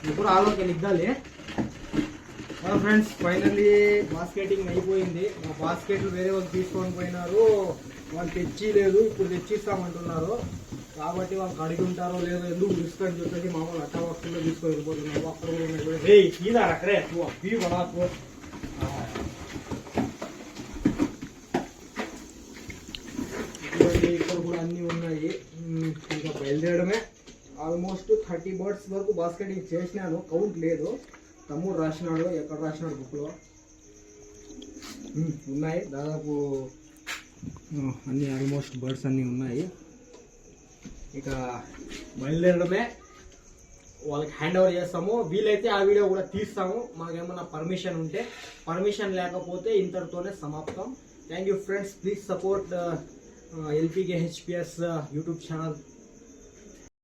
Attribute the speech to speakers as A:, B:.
A: ఇప్పుడు ఆలోకి నిగ్గాలి friends. Finally బాస్కెటింగ్ అయిపోయింది. మా బాస్కెట్లు వేరే వాళ్ళు తీసుకొని పోయినారు, వాళ్ళు తెచ్చి లేదు, ఇప్పుడు తెచ్చిస్తామంటున్నారు. కాబట్టి వాళ్ళకి అడిగి ఉంటారో లేదో ఎందుకు రిస్క్ అని చెప్పేసి మామూలు అట్టా వస్తువులో తీసుకొని వెళ్ళిపోతున్నారు. అక్కడ అక్కడే ఇక్కడ కూడా అన్నీ ఉన్నాయి. ఇంకా బయలుదేరడమే. ఆల్మోస్ట్ 30 బర్డ్స్ వరకు బాస్కెటింగ్ చేసినాను, కౌంట్ లేదు. తమ్ముడు రాసినాడు, ఎక్కడ రాసినాడు బుక్లో ఉన్నాయి దాదాపు అన్ని. ఆల్మోస్ట్ బర్డ్స్ అన్నీ ఉన్నాయి. ఇక బయలుదేరడమే. వాళ్ళకి హ్యాండ్ ఓవర్ చేస్తాము. వీలైతే ఆ వీడియో కూడా తీస్తాము, మాకేమన్నా పర్మిషన్ ఉంటే. పర్మిషన్ లేకపోతే ఇంతటితోనే సమాప్తం. Thank you friends. Please support LPK HPS YouTube channel.